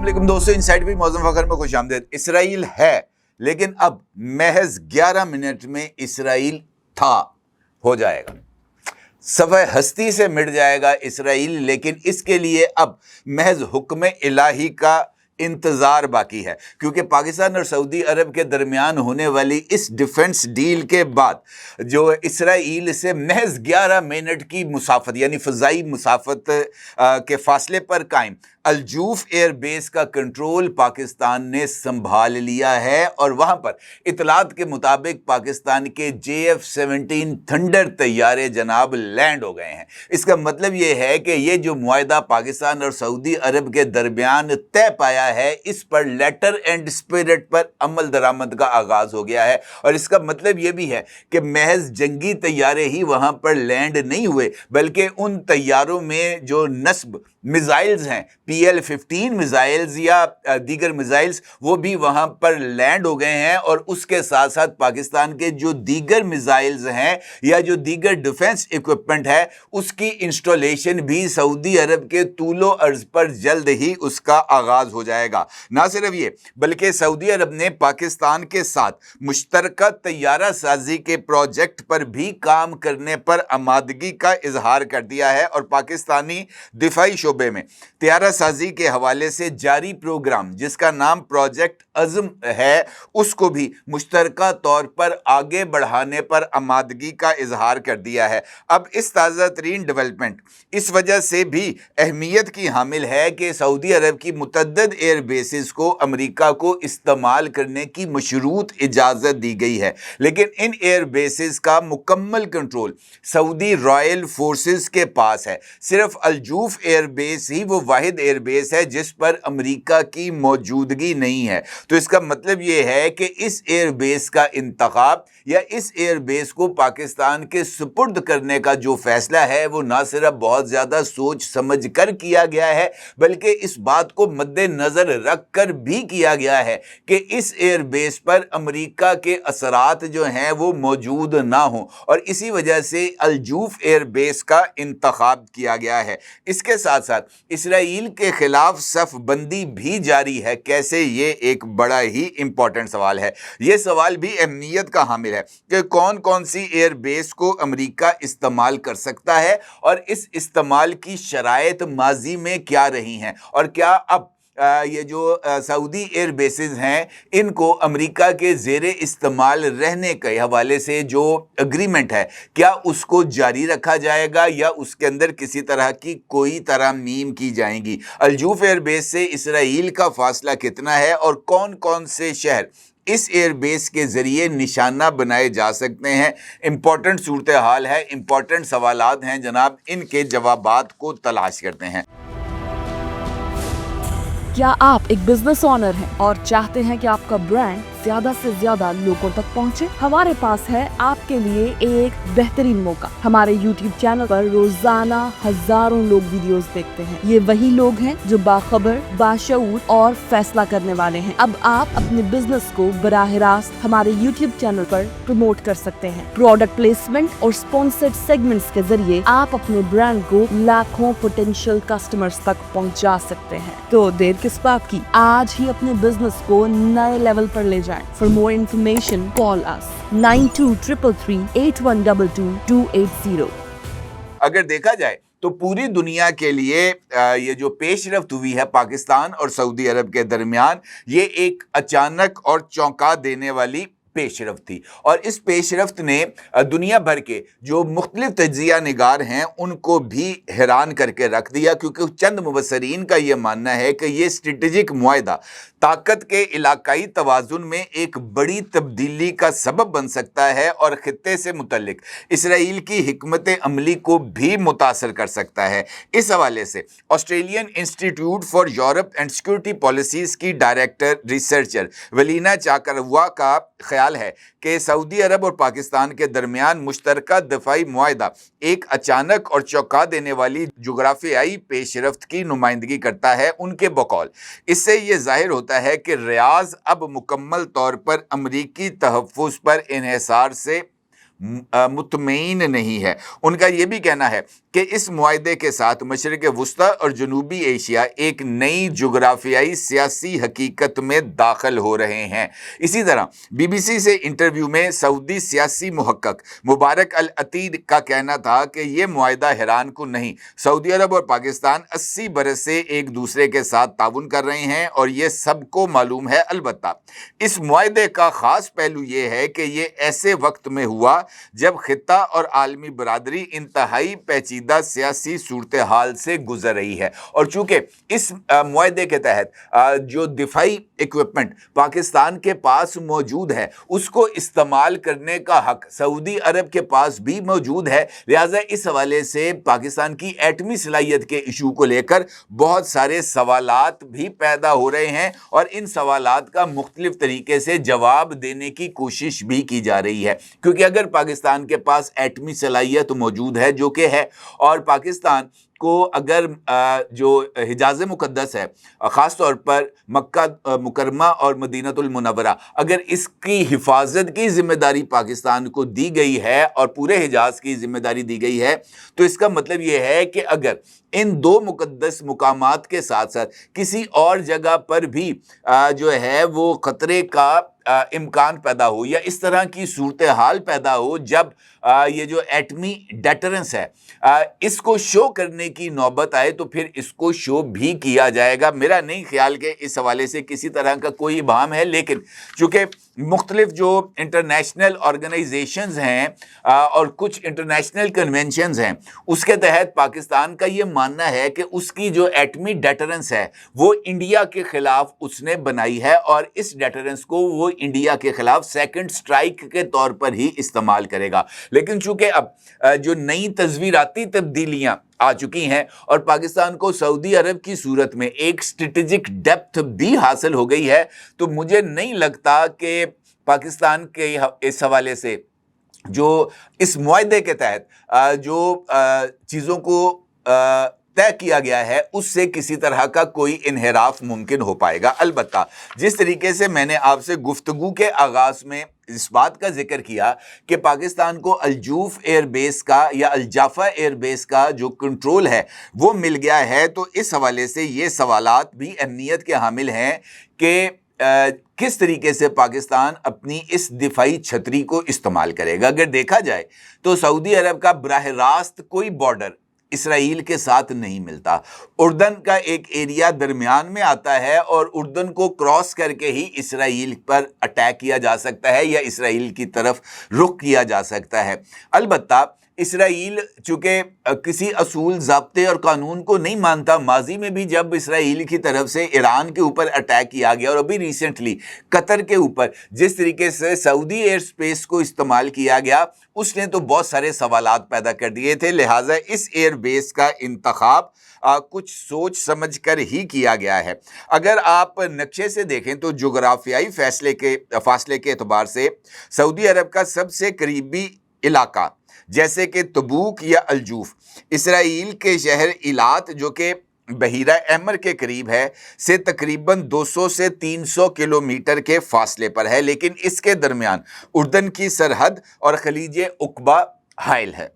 अस्सलाम दोस्तों, इनसाइड भी मौज़ूम फ़खर में खुश आमदीद। इसराइल है, लेकिन अब महज 11 मिनट में इसराइल था हो जाएगा, सफ़े हस्ती से मिट जाएगा इसराइल। लेकिन इसके लिए अब महज हुक्म इलाही का इंतज़ार बाकी है, क्योंकि पाकिस्तान और सऊदी अरब के दरमियान होने वाली इस डिफेंस डील के बाद जो इसराइल से महज 11 मिनट की मुसाफत यानी फ़ज़ाई मुसाफत के फासले पर कायम अलजूफ एयर बेस का कंट्रोल पाकिस्तान ने संभाल लिया है और वहां पर इतलात के मुताबिक पाकिस्तान के JF-17 थंडर तैयारे जनाब लैंड हो गए हैं। इसका मतलब ये है कि ये जो मुआहदा पाकिस्तान और सऊदी अरब के दरमियान तय पाया है, इस पर लेटर एंड स्पिरिट पर अमल दरामद का आगाज हो गया है। और इसका मतलब ये भी है कि महज जंगी तैयारे ही वहां पर लैंड नहीं हुए, बल्कि उन तैयारों में जो नस्ब मिसाइल्स हैं, PL-15 मिसाइल्स या दीगर मिसाइल्स, वो भी वहां पर लैंड हो गए हैं। और उसके साथ साथ पाकिस्तान के जो दीगर मिसाइल्स हैं या जो दीगर डिफेंस इक्विपमेंट है, उसकी इंस्टॉलेशन भी सऊदी अरब के तूलो अर्ज पर जल्द ही उसका आगाज हो जाएगा। ना सिर्फ ये, बल्कि सऊदी अरब ने पाकिस्तान के साथ मुश्तरका तैयारा साजी के प्रोजेक्ट पर भी काम करने पर आमादगी का इजहार कर दिया है। और पाकिस्तानी दिफाई शोबे में तैयारा साजी के हवाले से जारी प्रोग्राम, जिसका नाम प्रोजेक्ट अज़म है, उसको भी मुश्तरका तौर पर आगे बढ़ाने पर आमादगी का इजहार कर दिया है। अब इस ताज़ा तरीन डेवलपमेंट इस वजह से भी अहमियत की हामिल है कि सऊदी अरब की मुतअद्दिद एयर बेसिस को अमेरिका को इस्तेमाल करने की मशरूत इजाज़त दी गई है। लेकिन इन एयर बेसिस का मुकम्मल कंट्रोल सऊदी रॉयल फोर्सेस के पास है। सिर्फ अलजूफ एयर बेस ही वो वाहिद एयर बेस है जिस पर अमेरिका की मौजूदगी नहीं है। तो इसका मतलब ये है कि इस एयर बेस का इंतखाब या इस एयर बेस को पाकिस्तान के सुपुर्द करने का जो फैसला है, वो ना सिर्फ बहुत ज़्यादा सोच समझ कर किया गया है, बल्कि इस बात को मद्देनज़र रख कर भी किया गया है कि इस एयर बेस पर अमेरिका के असरात जो हैं वो मौजूद ना हों। और इसी वजह से अलजूफ एयर बेस का इंतखाब किया गया है। इसके साथ साथ इसराइल के खिलाफ सफ बंदी भी जारी है। कैसे? ये एक बड़ा ही इंपॉर्टेंट सवाल है। ये सवाल भी अहमियत का हामिल है कि कौन कौन सी एयर बेस को अमेरिका इस्तेमाल कर सकता है और इस इस्तेमाल की शराइत माजी में क्या रही हैं, और क्या अब ये जो सऊदी एयर बेसिस हैं, इनको अमेरिका के ज़ेरे इस्तेमाल रहने के हवाले से जो एग्रीमेंट है, क्या उसको जारी रखा जाएगा या उसके अंदर किसी तरह की कोई तरमीम की जाएंगी। अलजूफ एयर बेस से इसराइल का फासला कितना है और कौन कौन से शहर इस एयर बेस के ज़रिए निशाना बनाए जा सकते हैं। इंपॉर्टेंट सूरत हाल है, इंपॉर्टेंट सवालात हैं जनाब, इनके जवाबात को तलाश करते हैं। क्या आप एक बिजनेस ओनर हैं और चाहते हैं कि आपका ब्रांड ज्यादा से ज्यादा लोगों तक पहुंचे? हमारे पास है आपके लिए एक बेहतरीन मौका। हमारे YouTube चैनल पर रोजाना हजारों लोग वीडियोस देखते हैं। ये वही लोग हैं जो बाखबर, बाशऊर और फैसला करने वाले हैं। अब आप अपने बिजनेस को बराह रास्त हमारे YouTube चैनल पर प्रमोट कर सकते हैं। प्रोडक्ट प्लेसमेंट और स्पॉन्सर्ड सेगमेंट्स के जरिए आप अपने ब्रांड को लाखों पोटेंशियल कस्टमर्स तक पहुंचा सकते हैं। तो देर किस बात की, आज ही अपने बिजनेस को नए लेवल पर ले जाएं। For more information, call us 9233812280. अगर देखा जाए तो पूरी दुनिया के लिए ये जो पेशरफ्त हुई है पाकिस्तान और सऊदी अरब के दरमियान, ये एक अचानक और चौंका देने वाली पेशरफ्त थी। और इस पेशरफ्त ने दुनिया भर के जो मुख्तलिफ तज्जिया निगार हैं उनको भी हैरान करके रख दिया, क्योंकि चंद मुबस्सरीन का ये मानना है कि ये स्ट्रेटेजिक मुआहदा ताकत के इलाकाई तवाज़ुन में एक बड़ी तब्दीली का सबब बन सकता है और खित्ते से मुतल्लिक इसराइल की हिकमत अमली को भी मुतासर कर सकता है। इस हवाले से Australian institute for Europe and security policies की डायरेक्टर रिसर्चर वलीना चाकरवा का ख्याल है कि सऊदी अरब और पाकिस्तान के दरमियान मुश्तरका दफाई मुआहदा एक अचानक और चौंका देने वाली जुग्राफियाई पेशरफ्त की नुमाइंदगी करता है। उनके बकौल इससे ये जाहिर होता है कि रियाज अब मुकम्मल तौर पर अमरीकी तहफ़्फ़ुज़ पर इन्हिसार से मुतमईन नहीं है। उनका ये भी कहना है کہ اس معاہدے کے ساتھ مشرق وسطی اور جنوبی ایشیا ایک نئی جغرافیائی سیاسی حقیقت میں داخل ہو رہے ہیں۔ اسی طرح بی بی سی سے انٹرویو میں سعودی سیاسی محقق مبارک العتیق کا کہنا تھا کہ یہ معاہدہ حیران کن نہیں، سعودی عرب اور پاکستان 80 برس سے ایک دوسرے کے ساتھ تعاون کر رہے ہیں اور یہ سب کو معلوم ہے۔ البتہ اس معاہدے کا خاص پہلو یہ ہے کہ یہ ایسے وقت میں ہوا جب خطہ اور عالمی برادری انتہائی پیچیدہ سیاسی صورتحال سے گزر رہی ہے، اور چونکہ اس معاہدے کے تحت جو دفاعی ایکوپمنٹ پاکستان کے پاس موجود ہے اس کو استعمال کرنے کا حق سعودی عرب کے پاس بھی موجود ہے، لہٰذا اس حوالے سے پاکستان کی ایٹمی صلاحیت کے ایشو کو لے کر بہت سارے سوالات بھی پیدا ہو رہے ہیں، اور ان سوالات کا مختلف طریقے سے جواب دینے کی کوشش بھی کی جا رہی ہے، کیونکہ اگر پاکستان کے پاس ایٹمی صلاحیت موجود ہے جو کہ ہے، اور پاکستان کو اگر جو حجاز مقدس ہے خاص طور پر مکہ مکرمہ اور مدینہ المنورہ، اگر اس کی حفاظت کی ذمہ داری پاکستان کو دی گئی ہے اور پورے حجاز کی ذمہ داری دی گئی ہے، تو اس کا مطلب یہ ہے کہ اگر ان دو مقدس مقامات کے ساتھ ساتھ کسی اور جگہ پر بھی جو ہے وہ خطرے کا امکان پیدا ہو یا اس طرح کی صورتحال پیدا ہو جب یہ جو ایٹمی ڈیٹرنس ہے اس کو شو کرنے کی نوبت آئے، تو پھر اس کو شو بھی کیا جائے گا۔ میرا نہیں خیال کہ اس حوالے سے کسی طرح کا کوئی ابہام ہے، لیکن چونکہ مختلف جو انٹرنیشنل آرگنائزیشنز ہیں اور کچھ انٹرنیشنل کنونشنز ہیں، اس کے تحت پاکستان کا یہ ماننا ہے کہ اس کی جو ایٹمی ڈیٹرنس ہے وہ انڈیا کے خلاف اس نے بنائی ہے، اور اس ڈیٹرنس کو وہ انڈیا کے خلاف سیکنڈ سٹرائک کے طور پر ہی استعمال کرے گا۔ لیکن چونکہ اب جو نئی تصویراتی تبدیلیاں آ چکی ہیں اور پاکستان کو سعودی عرب کی صورت میں ایک اسٹریٹجک ڈیپتھ بھی حاصل ہو گئی ہے، تو مجھے نہیں لگتا کہ پاکستان کے اس حوالے سے جو اس معاہدے کے تحت جو چیزوں کو طے کیا گیا ہے اس سے کسی طرح کا کوئی انحراف ممکن ہو پائے گا۔ البتہ جس طریقے سے میں نے آپ سے گفتگو کے آغاز میں اس بات کا ذکر کیا کہ پاکستان کو الجوف ایئر بیس کا یا الجافا ایئر بیس کا جو کنٹرول ہے وہ مل گیا ہے، تو اس حوالے سے یہ سوالات بھی اہمیت کے حامل ہیں کہ کس طریقے سے پاکستان اپنی اس دفاعی چھتری کو استعمال کرے گا۔ اگر دیکھا جائے تو سعودی عرب کا براہ راست کوئی بارڈر اسرائیل کے ساتھ نہیں ملتا، اردن کا ایک ایریا درمیان میں آتا ہے اور اردن کو کراس کر کے ہی اسرائیل پر اٹیک کیا جا سکتا ہے یا اسرائیل کی طرف رخ کیا جا سکتا ہے۔ البتہ اسرائیل چونکہ کسی اصول، ضابطے اور قانون کو نہیں مانتا، ماضی میں بھی جب اسرائیل کی طرف سے ایران کے اوپر اٹیک کیا گیا اور ابھی ریسنٹلی قطر کے اوپر جس طریقے سے سعودی ایئر سپیس کو استعمال کیا گیا، اس نے تو بہت سارے سوالات پیدا کر دیے تھے، لہٰذا اس ایئر بیس کا انتخاب کچھ سوچ سمجھ کر ہی کیا گیا ہے۔ اگر آپ نقشے سے دیکھیں تو جغرافیائی فاصلے کے اعتبار سے سعودی عرب کا سب سے قریبی علاقہ جیسے کہ تبوک یا الجوف اسرائیل کے شہر ایلات جو کہ بحیرہ احمر کے قریب ہے سے تقریباً 200 سے 300 کلومیٹر کے فاصلے پر ہے، لیکن اس کے درمیان اردن کی سرحد اور خلیج عقبہ حائل ہے۔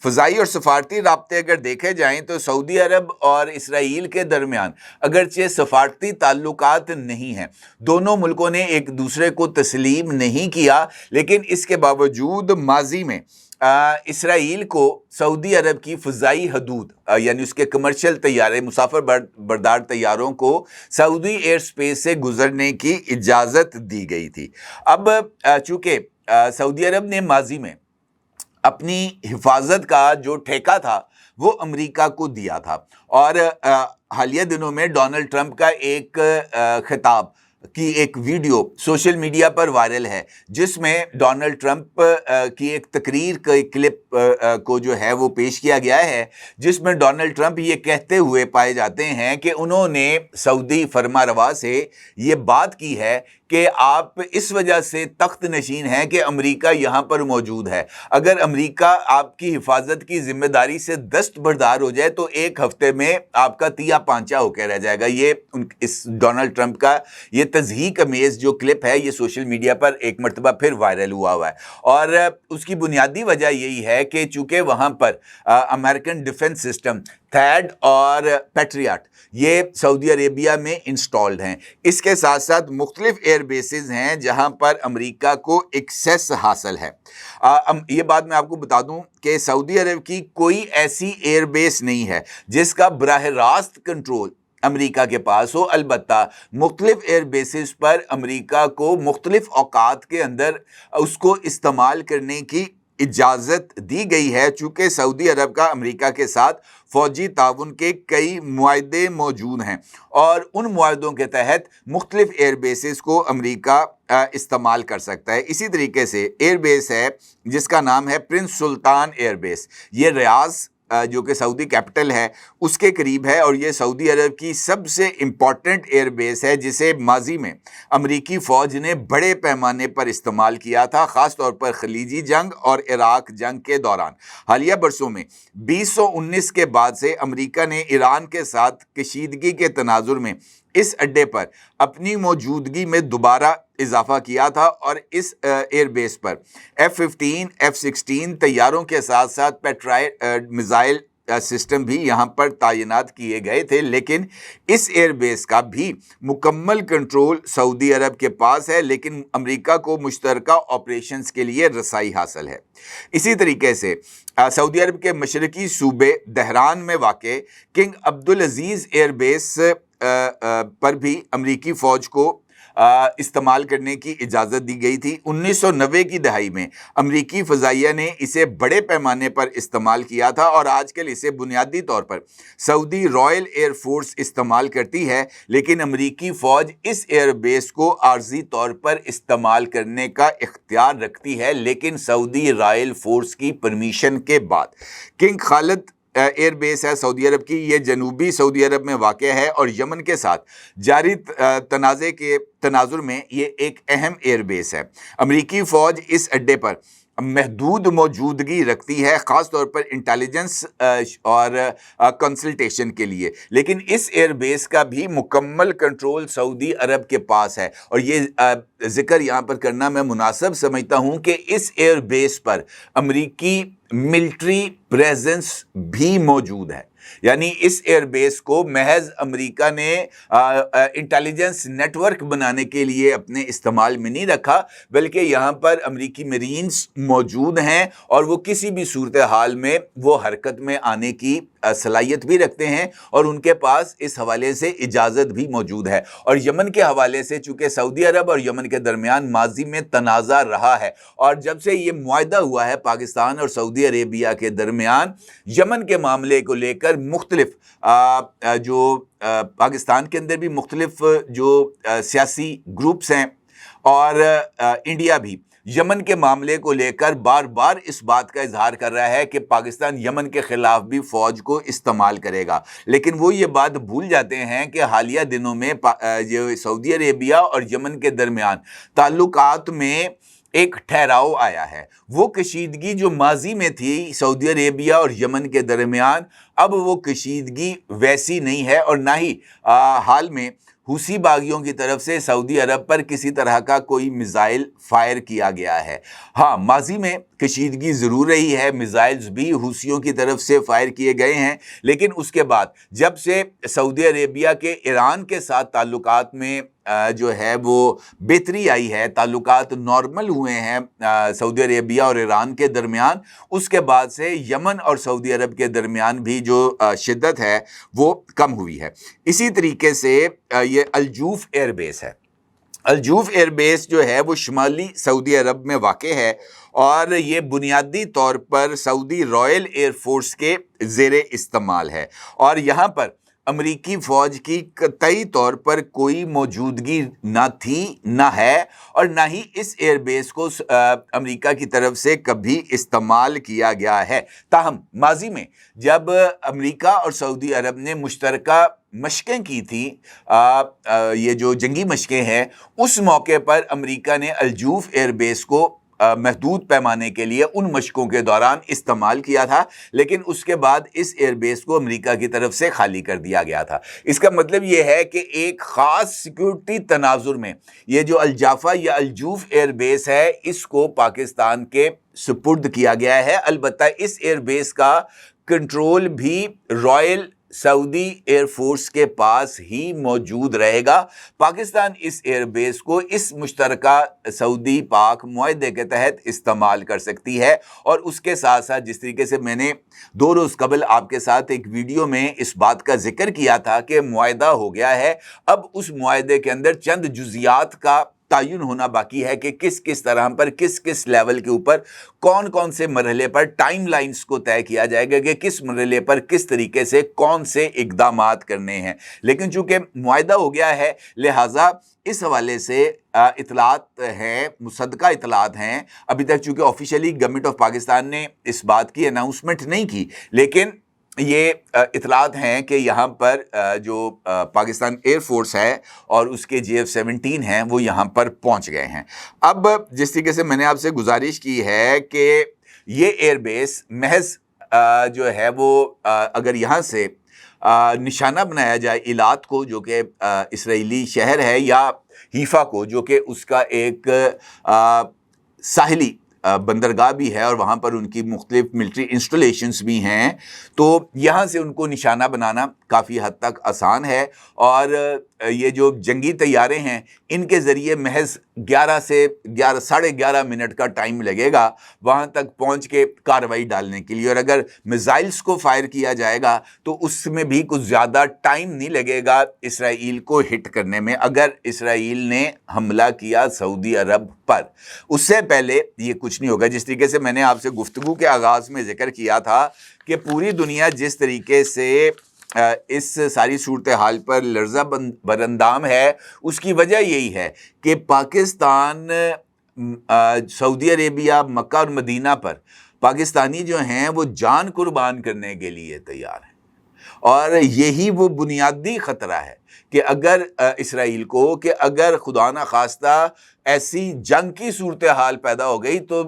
فضائی اور سفارتی رابطے اگر دیکھے جائیں تو سعودی عرب اور اسرائیل کے درمیان اگرچہ سفارتی تعلقات نہیں ہیں، دونوں ملکوں نے ایک دوسرے کو تسلیم نہیں کیا، لیکن اس کے باوجود ماضی میں اسرائیل کو سعودی عرب کی فضائی حدود یعنی اس کے کمرشل طیارے، مسافر بردار طیاروں کو سعودی ایئر سپیس سے گزرنے کی اجازت دی گئی تھی۔ اب چونکہ سعودی عرب نے ماضی میں اپنی حفاظت کا جو ٹھیکہ تھا وہ امریکہ کو دیا تھا، اور حالیہ دنوں میں ڈونلڈ ٹرمپ کا ایک خطاب کی ایک ویڈیو سوشل میڈیا پر وائرل ہے، جس میں ڈونلڈ ٹرمپ کی ایک تقریر کا کلپ کو جو ہے وہ پیش کیا گیا ہے، جس میں ڈونلڈ ٹرمپ یہ کہتے ہوئے پائے جاتے ہیں کہ انہوں نے سعودی فرما روا سے یہ بات کی ہے کہ آپ اس وجہ سے تخت نشین ہیں کہ امریکہ یہاں پر موجود ہے. اگر امریکہ آپ کی حفاظت کی ذمہ داری سے دستبردار ہو جائے تو ایک ہفتے میں آپ کا تیا پانچا ہو کے رہ جائے گا. یہ اس ڈونلڈ ٹرمپ کا یہ تضحیک امیز جو کلپ ہے یہ سوشل میڈیا پر ایک مرتبہ پھر وائرل ہوا ہے, اور اس کی بنیادی وجہ یہی ہے کہ چونکہ وہاں پر امریکن ڈیفنس سسٹم تھیڈ اور پیٹریاٹ یہ سعودی عربیہ میں انسٹالڈ ہیں. اس کے ساتھ ساتھ مختلف ایئر بیسز ہیں جہاں پر امریکہ کو ایکسیس حاصل ہے. یہ بات میں آپ کو بتا دوں کہ سعودی عرب کی کوئی ایسی ایئر بیس نہیں ہے جس کا براہ راست کنٹرول امریکہ کے پاس ہو. البتہ مختلف ایئر بیسز پر امریکہ کو مختلف اوقات کے اندر اس کو استعمال کرنے کی اجازت دی گئی ہے, چونکہ سعودی عرب کا امریکہ کے ساتھ فوجی تعاون کے کئی معاہدے موجود ہیں, اور ان معاہدوں کے تحت مختلف ایئر بیسز کو امریکہ استعمال کر سکتا ہے. اسی طریقے سے ایئر بیس ہے جس کا نام ہے پرنس سلطان ایئر بیس. یہ ریاض جو کہ سعودی کیپٹل ہے اس کے قریب ہے, اور یہ سعودی عرب کی سب سے امپورٹنٹ ایئر بیس ہے جسے ماضی میں امریکی فوج نے بڑے پیمانے پر استعمال کیا تھا, خاص طور پر خلیجی جنگ اور عراق جنگ کے دوران. حالیہ برسوں میں 2019 کے بعد سے امریکہ نے ایران کے ساتھ کشیدگی کے تناظر میں اس اڈے پر اپنی موجودگی میں دوبارہ اضافہ کیا تھا, اور اس ایئر بیس پر F-15 F-16 طیاروں کے ساتھ ساتھ پیٹرائٹ میزائل سسٹم بھی یہاں پر تعینات کیے گئے تھے. لیکن اس ایئر بیس کا بھی مکمل کنٹرول سعودی عرب کے پاس ہے, لیکن امریکہ کو مشترکہ آپریشنز کے لیے رسائی حاصل ہے. اسی طریقے سے سعودی عرب کے مشرقی صوبے دہران میں واقع کنگ عبدالعزیز ایئر بیس پر بھی امریکی فوج کو استعمال کرنے کی اجازت دی گئی تھی. 1990 کی دہائی میں امریکی فضائیہ نے اسے بڑے پیمانے پر استعمال کیا تھا, اور آج کل اسے بنیادی طور پر سعودی رائل ایئر فورس استعمال کرتی ہے. لیکن امریکی فوج اس ایئر بیس کو عارضی طور پر استعمال کرنے کا اختیار رکھتی ہے, لیکن سعودی رائل فورس کی پرمیشن کے بعد. کنگ خالد ایئر بیس ہے سعودی عرب کی, یہ جنوبی سعودی عرب میں واقع ہے, اور یمن کے ساتھ جاری تنازع کے تناظر میں یہ ایک اہم ایئر بیس ہے. امریکی فوج اس اڈے پر محدود موجودگی رکھتی ہے, خاص طور پر انٹیلیجنس اور کنسلٹیشن کے لیے, لیکن اس ایئر بیس کا بھی مکمل کنٹرول سعودی عرب کے پاس ہے. اور یہ ذکر یہاں پر کرنا میں مناسب سمجھتا ہوں کہ اس ایئر بیس پر امریکی ملٹری پریزنس بھی موجود ہے. یعنی اس ایئر بیس کو محض امریکہ نے انٹیلیجنس نیٹ ورک بنانے کے لیے اپنے استعمال میں نہیں رکھا, بلکہ یہاں پر امریکی مرینز موجود ہیں, اور وہ کسی بھی صورتحال میں وہ حرکت میں آنے کی صلاحیت بھی رکھتے ہیں, اور ان کے پاس اس حوالے سے اجازت بھی موجود ہے. اور یمن کے حوالے سے چونکہ سعودی عرب اور یمن کے درمیان ماضی میں تنازع رہا ہے, اور جب سے یہ معاہدہ ہوا ہے پاکستان اور سعودی عربیہ کے درمیان یمن کے معاملے کو لے کر مختلف جو پاکستان کے اندر بھی مختلف جو سیاسی گروپس ہیں, اور انڈیا بھی یمن کے معاملے کو لے کر بار بار اس بات کا اظہار کر رہا ہے کہ پاکستان یمن کے خلاف بھی فوج کو استعمال کرے گا. لیکن وہ یہ بات بھول جاتے ہیں کہ حالیہ دنوں میں سعودی عربیہ اور یمن کے درمیان تعلقات میں ایک ٹھہراؤ آیا ہے. وہ کشیدگی جو ماضی میں تھی سعودی عربیہ اور یمن کے درمیان, اب وہ کشیدگی ویسی نہیں ہے, اور نہ ہی حال میں حوثی باغیوں کی طرف سے سعودی عرب پر کسی طرح کا کوئی میزائل فائر کیا گیا ہے. ہاں, ماضی میں کشیدگی ضرور رہی ہے, میزائلز بھی حوثیوں کی طرف سے فائر کیے گئے ہیں, لیکن اس کے بعد جب سے سعودی عربیہ کے ایران کے ساتھ تعلقات میں جو ہے وہ بہتری آئی ہے, تعلقات نارمل ہوئے ہیں سعودی عربیہ اور ایران کے درمیان, اس کے بعد سے یمن اور سعودی عرب کے درمیان بھی جو شدت ہے وہ کم ہوئی ہے. اسی طریقے سے یہ الجوف ایئر بیس ہے. الجوف ایئر بیس جو ہے وہ شمالی سعودی عرب میں واقع ہے, اور یہ بنیادی طور پر سعودی رائل ایئر فورس کے زیر استعمال ہے, اور یہاں پر अमरीकी फ़ौज की कतई तौर पर कोई मौजूदगी ना थी, ना है, और ना ही इस एयरबेस को अमेरिका की तरफ से कभी इस्तेमाल किया गया है। ताहम माजी में जब अमेरिका और सऊदी अरब ने मुश्तरका मशकें की थी, ये जो जंगी मशकें हैं, उस मौके पर अमेरिका ने अलजूफ एयरबेस को महदूद पैमाने के लिए उन मशकों के दौरान इस्तेमाल किया था, लेकिन उसके बाद इस एयरबेस को अमेरिका की तरफ से खाली कर दिया गया था। इसका मतलब ये है कि एक ख़ास सिक्योरिटी तनाजुर में ये जो अलजाफा या अलजूफ एयरबेस है, इसको पाकिस्तान के सुपुर्द किया गया है। अलबत्ता इस एयरबेस का कंट्रोल भी रॉयल सऊदी एयरफोर्स के पास ही मौजूद रहेगा। पाकिस्तान इस एयरबेस को इस मुश्तरका सऊदी पाक मुआहदे के तहत इस्तेमाल कर सकती है। और उसके साथ साथ जिस तरीके से मैंने 2 रोज़ कबल आपके साथ एक वीडियो में इस बात का जिक्र किया था कि मुआहदा हो गया है, अब उस मुआहदे के अंदर चंद जुज़ियात का तायुन होना बाकी है कि किस किस तरह पर, किस किस लेवल के ऊपर, कौन कौन से मरहले पर टाइम लाइन्स को तय किया जाएगा कि किस मरहले पर किस तरीके से कौन से इक़दामात करने हैं। लेकिन चूँकि मुआहदा हो गया है, लिहाजा इस हवाले से इतलात हैं, मुसद्दका इतलात हैं। अभी तक चूँकि ऑफिशियली गवर्नमेंट ऑफ पाकिस्तान ने इस बात की अनाउंसमेंट नहीं की, लेकिन ये इतलात हैं कि यहाँ पर जो पाकिस्तान एयरफोर्स है और उसके JF-17 हैं, वो यहाँ पर पहुँच गए हैं। अब जिस तरीके से मैंने आपसे गुजारिश की है कि ये एयरबेस महज जो है वो अगर यहाँ से निशाना बनाया जाए इलात को, जो कि इसराइली शहर है, या हीफा को, जो कि उसका एक साहिली बंदरगाह भी है और वहाँ पर उनकी मुख्तलिफ मिलिट्री इंस्टॉलेशंस भी हैं, तो यहाँ से उनको निशाना बनाना काफ़ी हद तक आसान है। और ये जो जंगी तैयारे हैं, इनके ज़रिए महज 11 से 11 मिनट का टाइम लगेगा वहाँ तक पहुँच के कार्रवाई डालने के लिए। और अगर मिसाइल्स को फायर किया जाएगा तो उसमें भी कुछ ज़्यादा टाइम नहीं लगेगा इसराइल को हिट करने में। अगर इसराइल ने हमला किया सऊदी अरब पर, उससे पहले ये कुछ नहीं होगा। जिस तरीके से मैंने आपसे गुफ्तगू के आगाज़ में जिक्र किया था कि पूरी दुनिया जिस तरीके से इस सारी सूरत हाल पर लर्ज़ा बरंदाम है, उसकी वजह यही है कि पाकिस्तान सऊदी अरेबिया, मक्का और मदीना पर पाकिस्तानी जो हैं वो जान कुर्बान करने के लिए तैयार हैं। और यही वो बुनियादी ख़तरा है कि अगर इसराइल को, कि अगर खुदा न खास्ता ऐसी जंग की सूरत हाल पैदा हो गई तो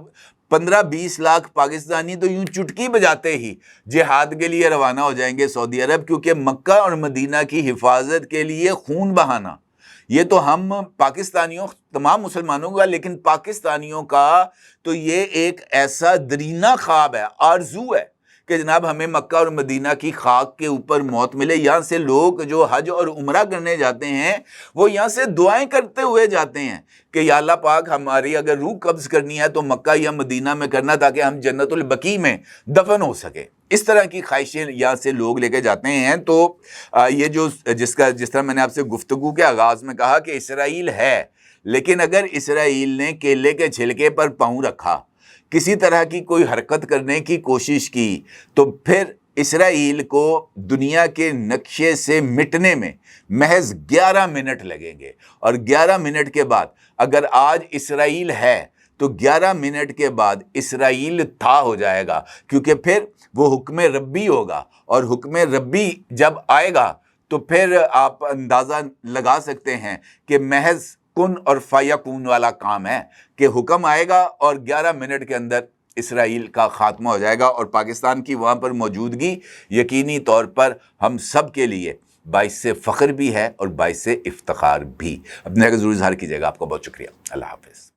15-20 लाख पाकिस्तानी तो यूं चुटकी बजाते ही जिहाद के लिए रवाना हो जाएंगे सऊदी अरब, क्योंकि मक्का और मदीना की हिफाजत के लिए खून बहाना, ये तो हम पाकिस्तानियों, तमाम मुसलमानों का, लेकिन पाकिस्तानियों का तो ये एक ऐसा दरीना ख्वाब है, आरजू है कि जनाब हमें मक्का और मदीना की खाक के ऊपर मौत मिले। यहाँ से लोग जो हज और उम्रा करने जाते हैं, वो यहाँ से दुआएं करते हुए जाते हैं कि या अल्लाह पाक, हमारी अगर रूह कब्ज़ करनी है तो मक्का या मदीना में करना, ताकि हम जन्नतुल बकी में दफन हो सके। इस तरह की ख्वाहिशें यहाँ से लोग लेके जाते हैं। तो ये जो जिस तरह मैंने आपसे गुफ्तगू के आगाज़ में कहा कि इसराइल है, लेकिन अगर इसराइल ने केले के छिलके पर पाँव रखा, किसी तरह की कोई हरकत करने की कोशिश की, तो फिर इसराइल को दुनिया के नक्शे से मिटने में महज 11 मिनट लगेंगे। और 11 मिनट के बाद, अगर आज इसराइल है तो 11 मिनट के बाद इसराइल था हो जाएगा, क्योंकि फिर वो हुक्म रब्बी होगा। और हुक्म रब्बी जब आएगा तो फिर आप अंदाज़ा लगा सकते हैं कि महज कुन और फायकून वाला काम है कि हुक्म आएगा और 11 मिनट के अंदर इसराइल का ख़ात्मा हो जाएगा। और पाकिस्तान की वहाँ पर मौजूदगी यकीनी तौर पर हम सब के लिए बाइस से फ़ख्र भी है और बाइस से इफ्तिखार भी। अपने ज़रूर इज़हार कीजिएगा। आपका बहुत शुक्रिया। अल्लाह हाफ़िज़।